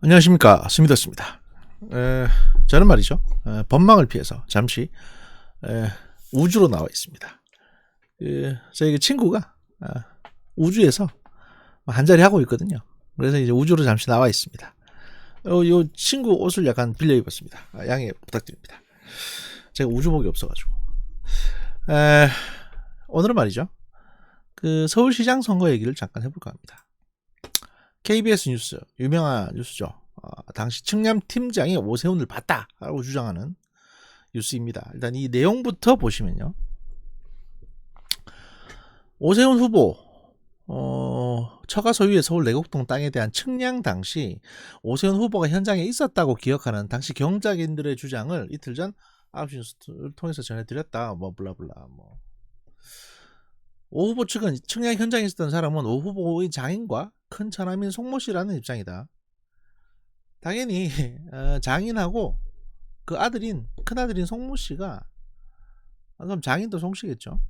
안녕하십니까, 스미더스입니다. 저는 말이죠, 법망을 피해서 잠시 우주로 나와 있습니다. 저희 친구가 우주에서 한자리 하고 있거든요. 그래서 이제 우주로 잠시 나와 있습니다. 요 친구 옷을 약간 빌려 입었습니다. 양해 부탁드립니다. 제가 우주복이 없어가지고. 오늘은 말이죠, 그 서울시장 선거 얘기를 잠깐 해볼까 합니다. KBS 뉴스, 유명한 뉴스죠. 당시 측량팀장이 오세훈을 봤다라고 주장하는 뉴스입니다. 일단 이 내용부터 보시면요, 오세훈 후보 처가 소유의 서울 내곡동 땅에 대한 측량 당시 오세훈 후보가 현장에 있었다고 기억하는 당시 경작인들의 주장을 이틀 전 9시 뉴스를 통해서 전해드렸다. 뭐 블라블라. 오 후보 측은 측량 현장에 있었던 사람은 오 후보의 장인과 큰 처남인 송모 씨라는 입장이다. 당연히 장인하고 그 아들인 큰아들인 송모 씨가, 그럼 장인도 송 씨겠죠.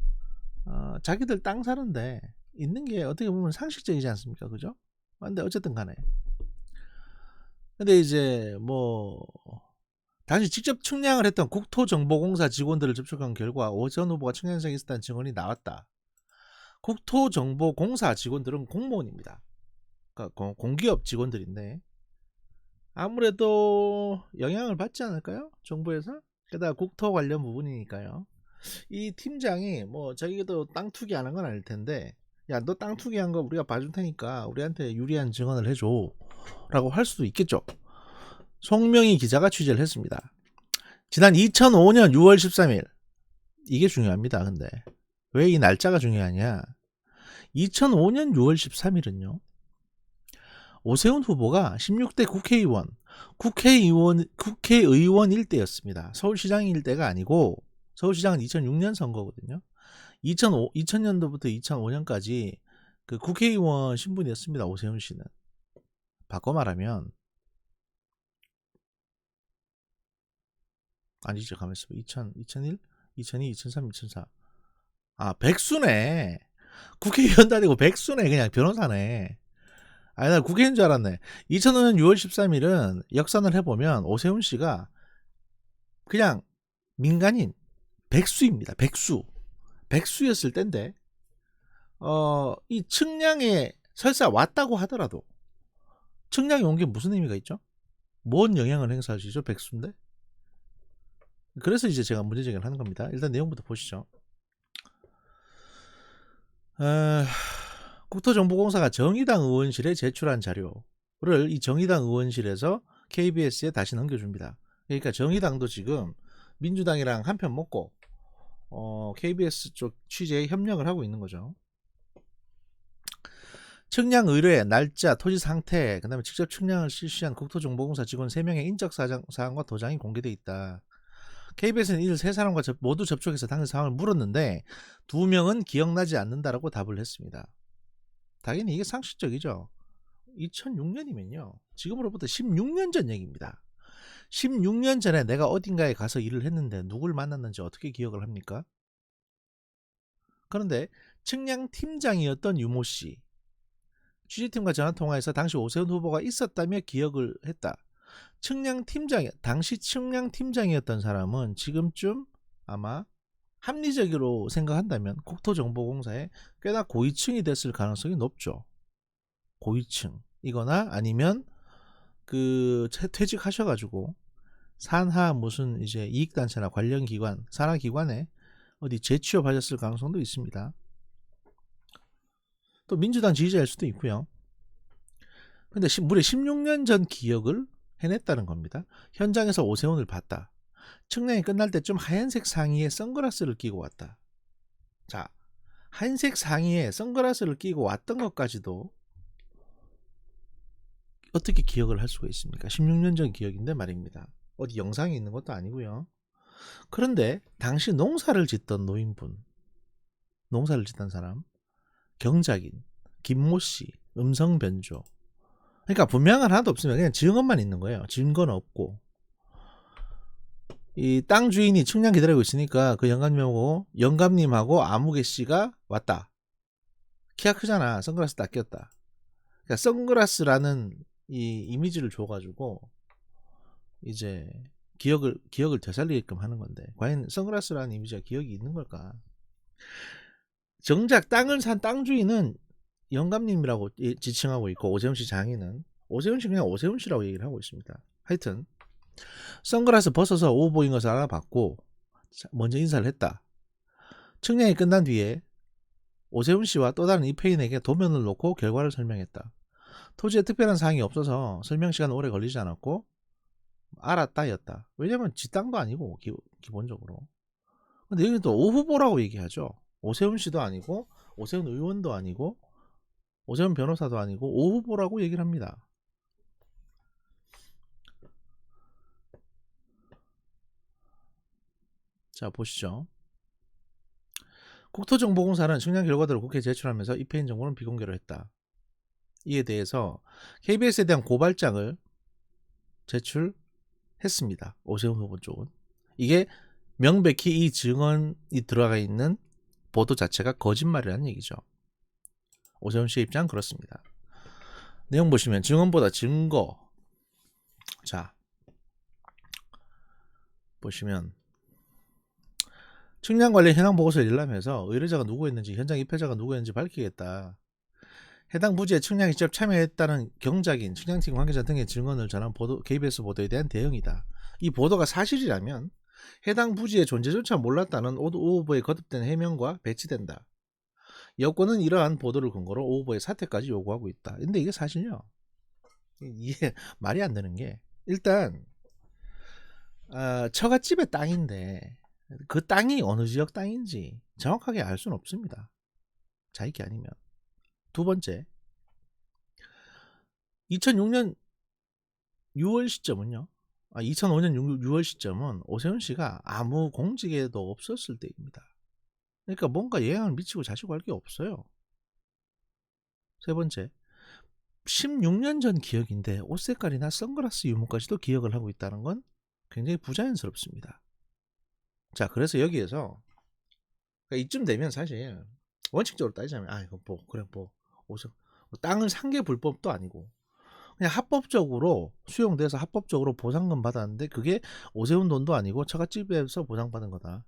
자기들 땅 사는데 있는 게 어떻게 보면 상식적이지 않습니까? 그죠? 근데 어쨌든 간에, 근데 이제 뭐 당시 직접 측량을 했던 국토정보공사 직원들을 접촉한 결과 오세훈 후보가 측량 현장에 있었다는 증언이 나왔다. 국토정보공사 직원들은 공무원입니다. 그러니까 공기업 직원들인데 아무래도 영향을 받지 않을까요? 정부에서? 게다가 국토 관련 부분이니까요. 이 팀장이 뭐 자기도 땅 투기 안 한 건 아닐 텐데, 야, 너 땅 투기한 거 우리가 봐줄 테니까 우리한테 유리한 증언을 해줘 라고 할 수도 있겠죠. 송명희 기자가 취재를 했습니다. 지난 2005년 6월 13일, 이게 중요합니다. 근데 왜 이 날짜가 중요하냐, 2005년 6월 13일은요 오세훈 후보가 16대 국회의원일 때였습니다. 서울시장일 때가 아니고, 서울시장은 2006년 선거거든요. 2000년도부터 2005년까지 그 국회의원 신분이었습니다. 오세훈 씨는. 바꿔 말하면, 아니죠, 가만있어. 2001, 2002, 2003, 2004. 백수네. 국회의원도 아니고 백수네. 그냥 변호사네. 아니, 나 국회의원 줄 알았네. 2005년 6월 13일은 역산을 해보면 오세훈 씨가 그냥 민간인 백수입니다. 백수였을 때인데, 이 측량에 설사 왔다고 하더라도 측량이 온 게 무슨 의미가 있죠? 뭔 영향을 행사할 수 있죠? 백수인데. 그래서 이제 제가 문제제기를 하는 겁니다. 일단 내용부터 보시죠. 국토정보공사가 정의당 의원실에 제출한 자료를 이 정의당 의원실에서 KBS에 다시 넘겨줍니다. 그러니까 정의당도 지금 민주당이랑 한편 먹고 KBS 쪽 취재에 협력을 하고 있는 거죠. 측량 의뢰, 날짜, 토지 상태, 그 다음에 직접 측량을 실시한 국토정보공사 직원 3명의 인적 사항과 도장이 공개돼 있다. KBS는 이들 3사람과 모두 접촉해서 당시 상황을 물었는데 2명은 기억나지 않는다라고 답을 했습니다. 당연히 이게 상식적이죠. 2006년이면요. 지금으로부터 16년 전 얘기입니다. 16년 전에 내가 어딘가에 가서 일을 했는데 누굴 만났는지 어떻게 기억을 합니까? 그런데 측량팀장이었던 유모 씨, 취재팀과 전화통화에서 당시 오세훈 후보가 있었다며 기억을 했다. 당시 측량팀장이었던 사람은 지금쯤 아마 합리적으로 생각한다면 국토정보공사에 꽤나 고위층이 됐을 가능성이 높죠. 고위층이거나 아니면 그 퇴직하셔가지고 산하 무슨 이제 이익단체나 관련 기관, 산하기관에 어디 재취업하셨을 가능성도 있습니다. 또 민주당 지지자일 수도 있고요. 근데 무려 16년 전 기억을 해냈다는 겁니다. 현장에서 오세훈을 봤다. 측량이 끝날 때쯤 하얀색 상의에 선글라스를 끼고 왔다. 자, 하얀색 상의에 선글라스를 끼고 왔던 것까지도 어떻게 기억을 할 수가 있습니까? 16년 전 기억인데 말입니다. 어디 영상이 있는 것도 아니고요. 그런데 당시 농사를 짓던 노인분, 농사를 짓던 사람, 경작인, 김모씨, 음성 변조. 그러니까 분명한 하나도 없으면 그냥 증언만 있는 거예요. 증거는 없고. 이 땅 주인이 측량 기다리고 있으니까 그 영감님하고 아무개 씨가 왔다. 키가 크잖아. 선글라스 딱 꼈다. 그러니까 선글라스라는 이 이미지를 줘가지고 이제 기억을 되살리게끔 하는 건데, 과연 선글라스라는 이미지가 기억이 있는 걸까? 정작 땅을 산 땅 주인은 영감님이라고 지칭하고 있고, 오세훈 씨 장인은 오세훈 씨 그냥 오세훈 씨라고 얘기를 하고 있습니다. 하여튼 선글라스 벗어서 오보인 것을 알아봤고 먼저 인사를 했다. 측량이 끝난 뒤에 오세훈 씨와 또 다른 입회인에게 도면을 놓고 결과를 설명했다. 토지에 특별한 사항이 없어서 설명 시간 오래 걸리지 않았고 알았다였다. 왜냐면 지 땅도 아니고 기본적으로. 근데 여기 또 오 후보라고 얘기하죠. 오세훈 씨도 아니고 오세훈 의원도 아니고 오세훈 변호사도 아니고 오 후보라고 얘기를 합니다. 자, 보시죠. 국토정보공사는 측량 결과들을 국회에 제출하면서 입회인 정보는 비공개로 했다. 이에 대해서 KBS에 대한 고발장을 제출했습니다. 오세훈 후보 쪽은. 이게 명백히 이 증언이 들어가 있는 보도 자체가 거짓말이라는 얘기죠. 오세훈 씨의 입장은 그렇습니다. 내용 보시면 증언보다 증거. 자, 보시면 측량 관련 현황 보고서를 열람해서 의뢰자가 누구였는지 현장 입회자가 누구였는지 밝히겠다. 해당 부지에 측량에 직접 참여했다는 경작인, 측량팀 관계자 등의 증언을 전한 KBS 보도에 대한 대응이다. 이 보도가 사실이라면 해당 부지의 존재조차 몰랐다는 오 후보의 거듭된 해명과 배치된다. 여권은 이러한 보도를 근거로 오 후보의 사퇴까지 요구하고 있다. 근데 이게 사실요. 이게 말이 안 되는 게, 일단 처갓집의 땅인데 그 땅이 어느 지역 땅인지 정확하게 알 수는 없습니다. 자기 아니면. 두 번째, 2006년 6월 시점은요. 2005년 6월 시점은 오세훈 씨가 아무 공직에도 없었을 때입니다. 그러니까 뭔가 영향을 미치고 자시고 할 게 없어요. 세 번째, 16년 전 기억인데 옷 색깔이나 선글라스 유무까지도 기억을 하고 있다는 건 굉장히 부자연스럽습니다. 자, 그래서 여기에서 그러니까 이쯤 되면 사실 원칙적으로 따지자면 이거 그래 땅을 산 게 불법도 아니고 그냥 합법적으로 수용돼서 합법적으로 보상금 받았는데 그게 오세훈 돈도 아니고 처갓집에서 보상받은 거다.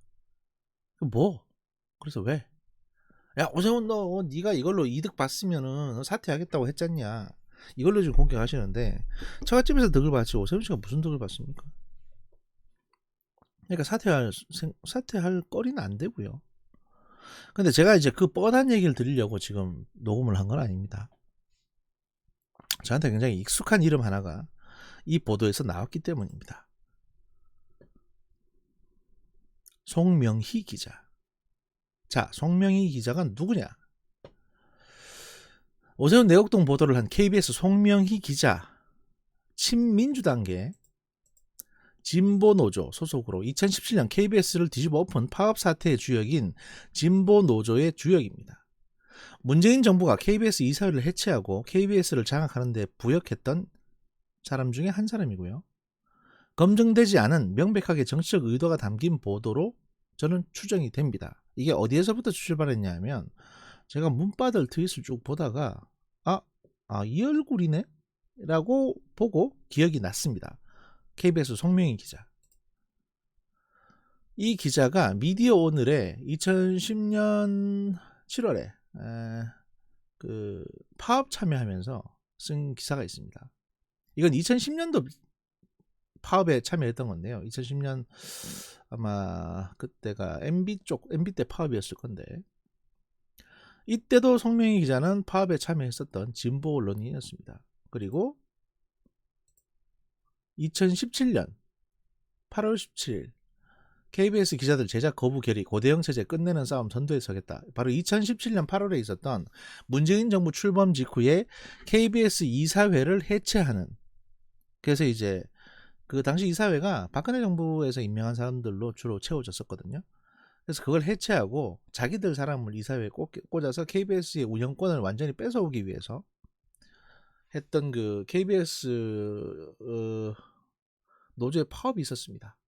그래서 왜? 야, 오세훈 너 네가 이걸로 이득 봤으면은 사퇴하겠다고 했잖냐. 이걸로 지금 공격하시는데 처갓집에서 득을 받지 오세훈 씨가 무슨 득을 받습니까? 그러니까 사퇴할 거리는 안 되고요. 근데 제가 이제 그 뻔한 얘기를 드리려고 지금 녹음을 한 건 아닙니다. 저한테 굉장히 익숙한 이름 하나가 이 보도에서 나왔기 때문입니다. 송명희 기자. 자, 송명희 기자가 누구냐? 오세훈 내곡동 보도를 한 KBS 송명희 기자, 친민주당계 진보노조 소속으로 2017년 KBS를 뒤집어 엎은 파업 사태의 주역인 진보노조의 주역입니다. 문재인 정부가 KBS 이사회를 해체하고 KBS를 장악하는 데 부역했던 사람 중에 한 사람이고요. 검증되지 않은 명백하게 정치적 의도가 담긴 보도로 저는 추정이 됩니다. 이게 어디에서부터 출발했냐 하면 제가 문바들 트윗을 쭉 보다가 이 얼굴이네? 라고 보고 기억이 났습니다. KBS 송명희 기자. 이 기자가 미디어 오늘에 2010년 7월에 그 파업 참여하면서 쓴 기사가 있습니다. 이건 2010년도 파업에 참여했던 건데요. 2010년 아마 그때가 MB 때 파업이었을 건데 이때도 송명희 기자는 파업에 참여했었던 진보 언론인이었습니다. 그리고 2017년 8월 17일 KBS 기자들 제작 거부 결의 고대형 체제 끝내는 싸움 선두에 서겠다. 바로 2017년 8월에 있었던 문재인 정부 출범 직후에 KBS 이사회를 해체하는, 그래서 이제 그 당시 이사회가 박근혜 정부에서 임명한 사람들로 주로 채워졌었거든요. 그래서 그걸 해체하고 자기들 사람을 이사회에 꽂아서 KBS의 운영권을 완전히 뺏어오기 위해서 했던 그 KBS 노조의 파업이 있었습니다.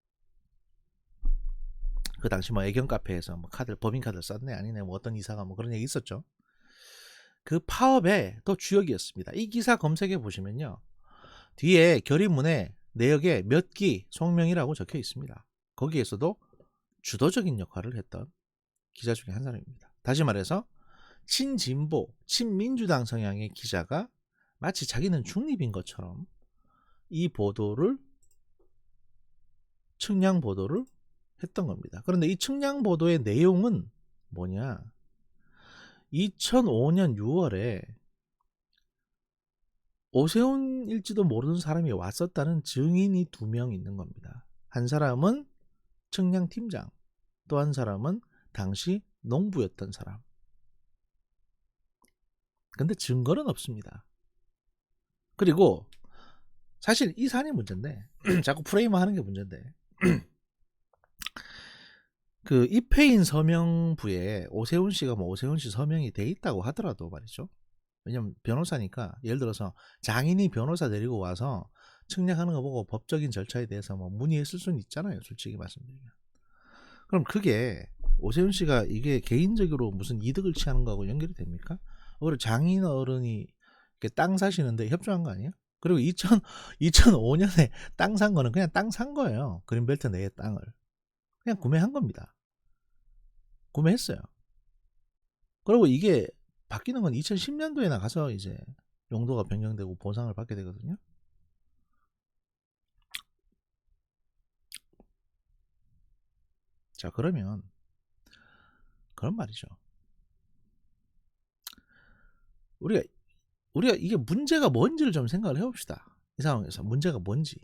그 당시 애견 카페에서 법인 카드를 썼네 아니네 어떤 이사가 그런 얘기 있었죠. 그 파업의 또 주역이었습니다. 이 기사 검색해 보시면요, 뒤에 결의문에 내역에 몇 기 송명이라고 적혀 있습니다. 거기에서도 주도적인 역할을 했던 기자 중에 한 사람입니다. 다시 말해서 친진보, 친민주당 성향의 기자가 마치 자기는 중립인 것처럼 이 보도를, 측량 보도를 했던 겁니다. 그런데 이 측량 보도의 내용은 뭐냐? 2005년 6월에 오세훈일지도 모르는 사람이 왔었다는 증인이 2명 있는 겁니다. 한 사람은 측량팀장, 또 한 사람은 당시 농부였던 사람. 근데 증거는 없습니다. 그리고 사실 이 사안이 문제인데 자꾸 프레임을 하는 게 문제인데 그 입회인 서명부에 오세훈 씨가 뭐 오세훈 씨 서명이 돼 있다고 하더라도 말이죠. 왜냐면 변호사니까 예를 들어서 장인이 변호사 데리고 와서 측량하는 거 보고 법적인 절차에 대해서 뭐 문의했을 수는 있잖아요. 솔직히 말씀드리면. 그럼 그게 오세훈 씨가 이게 개인적으로 무슨 이득을 취하는 거하고 연결이 됩니까? 오히려 장인 어른이 땅 사시는데 협조한 거 아니에요? 그리고 2005년에 땅 산 거는 그냥 땅 산 거예요. 그린벨트 내의 땅을. 그냥 구매한 겁니다. 구매했어요. 그리고 이게 바뀌는 건 2010년도에 나가서 이제 용도가 변경되고 보상을 받게 되거든요. 자, 그러면 그런 말이죠. 우리가 이게 문제가 뭔지를 좀 생각을 해봅시다. 이 상황에서 문제가 뭔지.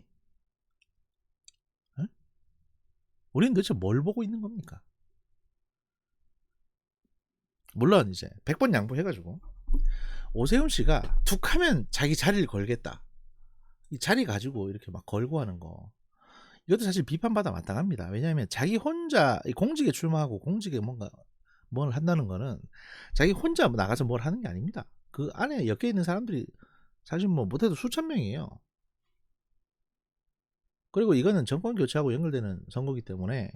에? 우리는 도대체 뭘 보고 있는 겁니까? 물론 이제 100번 양보해가지고 오세훈 씨가 툭 하면 자기 자리를 걸겠다. 이 자리 가지고 이렇게 막 걸고 하는 거. 이것도 사실 비판받아 마땅합니다. 왜냐하면 자기 혼자 공직에 출마하고 공직에 뭔가 뭘 한다는 거는 자기 혼자 나가서 뭘 하는 게 아닙니다. 그 안에 엮여 있는 사람들이 사실 뭐 못해도 수천 명이에요. 그리고 이거는 정권 교체하고 연결되는 선거이기 때문에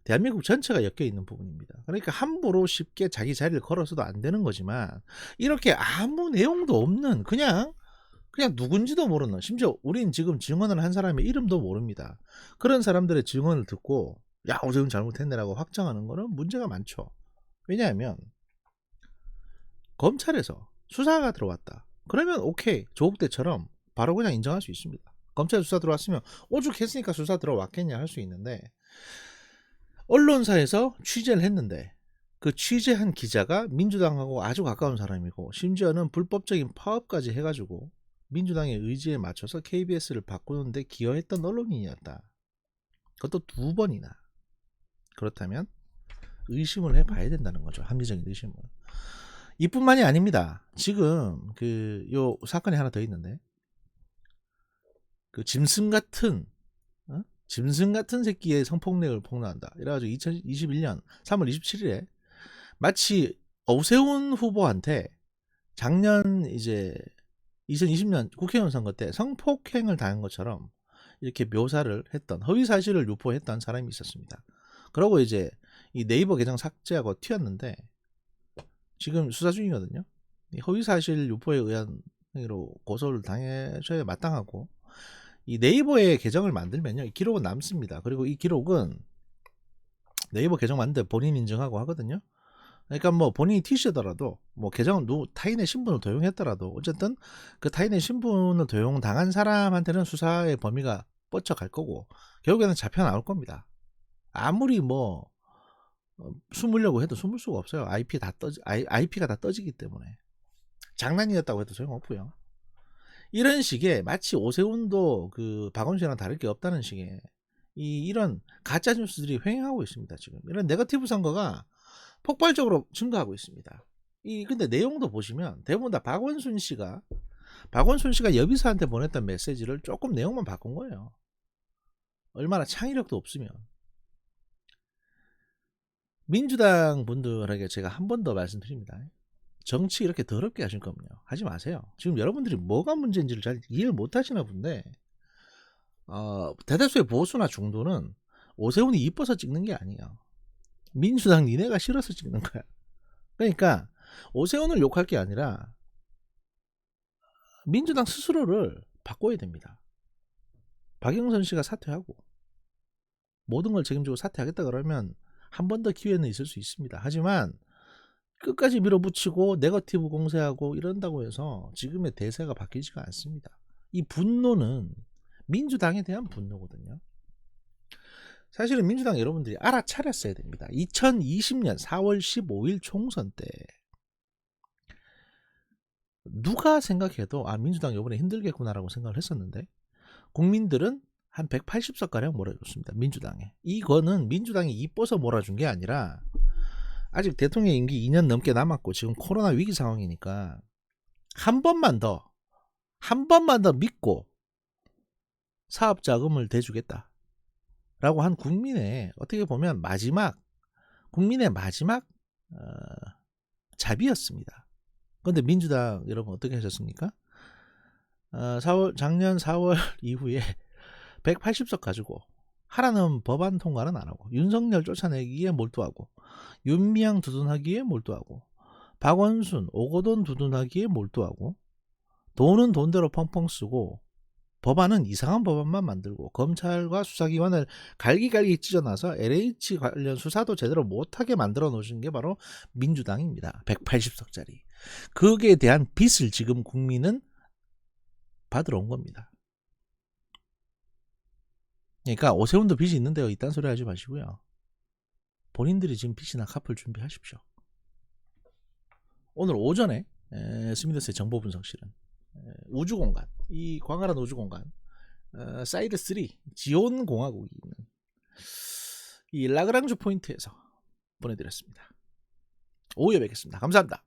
대한민국 전체가 엮여 있는 부분입니다. 그러니까 함부로 쉽게 자기 자리를 걸어서도 안 되는 거지만 이렇게 아무 내용도 없는 그냥 누군지도 모르는, 심지어 우린 지금 증언을 한 사람의 이름도 모릅니다. 그런 사람들의 증언을 듣고 야 오세훈 잘못했네라고 확정하는 거는 문제가 많죠. 왜냐하면 검찰에서 수사가 들어왔다. 그러면 오케이, 조국 때처럼 바로 그냥 인정할 수 있습니다. 검찰 수사 들어왔으면 오죽했으니까 수사 들어왔겠냐 할 수 있는데 언론사에서 취재를 했는데 그 취재한 기자가 민주당하고 아주 가까운 사람이고 심지어는 불법적인 파업까지 해가지고 민주당의 의지에 맞춰서 KBS를 바꾸는데 기여했던 언론인이었다. 그것도 2번이나. 그렇다면 의심을 해봐야 된다는 거죠. 합리적인 의심을. 이뿐만이 아닙니다. 지금 요 사건이 하나 더 있는데 그 짐승 같은 새끼의 성폭력을 폭로한다. 이래가지고 2021년 3월 27일에 마치 오세훈 후보한테 작년 이제 2020년 국회의원 선거 때 성폭행을 당한 것처럼 이렇게 묘사를 했던, 허위 사실을 유포했던 사람이 있었습니다. 그러고 이제 이 네이버 계정 삭제하고 튀었는데 지금 수사 중이거든요. 이 허위 사실 유포에 의한 행위로 고소를 당해줘야 마땅하고, 이 네이버에 계정을 만들면요 기록은 남습니다. 그리고 이 기록은 네이버 계정 만드는데 본인 인증하고 하거든요. 그러니까 뭐 본인이 티시더라도 뭐 계정은 타인의 신분을 도용했더라도 어쨌든 그 타인의 신분을 도용당한 사람한테는 수사의 범위가 뻗쳐갈 거고 결국에는 잡혀 나올 겁니다. 아무리 뭐 숨으려고 해도 숨을 수가 없어요. IP가 다 떠지기 때문에. 장난이었다고 해도 소용없고요. 이런 식의 마치 오세훈도 그 박원순이랑 다를 게 없다는 식의 이런 가짜 뉴스들이 횡행하고 있습니다. 지금 이런 네거티브 선거가 폭발적으로 증가하고 있습니다. 근데 내용도 보시면 대부분 다 박원순 씨가 여비사한테 보냈던 메시지를 조금 내용만 바꾼 거예요. 얼마나 창의력도 없으면. 민주당 분들에게 제가 한 번 더 말씀드립니다. 정치 이렇게 더럽게 하실 거면요 하지 마세요. 지금 여러분들이 뭐가 문제인지를 잘 이해를 못 하시나 본데 대다수의 보수나 중도는 오세훈이 이뻐서 찍는 게 아니에요. 민주당 니네가 싫어서 찍는 거야. 그러니까 오세훈을 욕할 게 아니라 민주당 스스로를 바꿔야 됩니다. 박영선 씨가 사퇴하고 모든 걸 책임지고 사퇴하겠다 그러면 한 번 더 기회는 있을 수 있습니다. 하지만 끝까지 밀어붙이고 네거티브 공세하고 이런다고 해서 지금의 대세가 바뀌지가 않습니다. 이 분노는 민주당에 대한 분노거든요. 사실은 민주당 여러분들이 알아차렸어야 됩니다. 2020년 4월 15일 총선 때 누가 생각해도 민주당 이번에 힘들겠구나라고 생각을 했었는데 국민들은 한 180석가량 몰아줬습니다. 민주당에. 이거는 민주당이 이뻐서 몰아준 게 아니라 아직 대통령 임기 2년 넘게 남았고 지금 코로나 위기 상황이니까 한 번만 더 믿고 사업 자금을 대주겠다 라고 한 국민의 어떻게 보면 국민의 마지막 자비였습니다. 그런데 민주당 여러분 어떻게 하셨습니까? 작년 4월 이후에 180석 가지고 하라는 법안 통과는 안 하고 윤석열 쫓아내기에 몰두하고 윤미향 두둔하기에 몰두하고 박원순 오거돈 두둔하기에 몰두하고 돈은 돈대로 펑펑 쓰고 법안은 이상한 법안만 만들고 검찰과 수사기관을 갈기갈기 찢어놔서 LH 관련 수사도 제대로 못하게 만들어 놓으신 게 바로 민주당입니다. 180석짜리. 거기에 대한 빚을 지금 국민은 받으러 온 겁니다. 그러니까 오세훈도 빚이 있는데요. 이딴 소리 하지 마시고요. 본인들이 지금 빚이나 갚을 준비하십시오. 오늘 오전에 스미더스의 정보분석실은 우주공간, 이 광활한 우주공간 사이드 3 지온 공화국이 있는 이 라그랑주 포인트에서 보내드렸습니다. 오후에 뵙겠습니다. 감사합니다.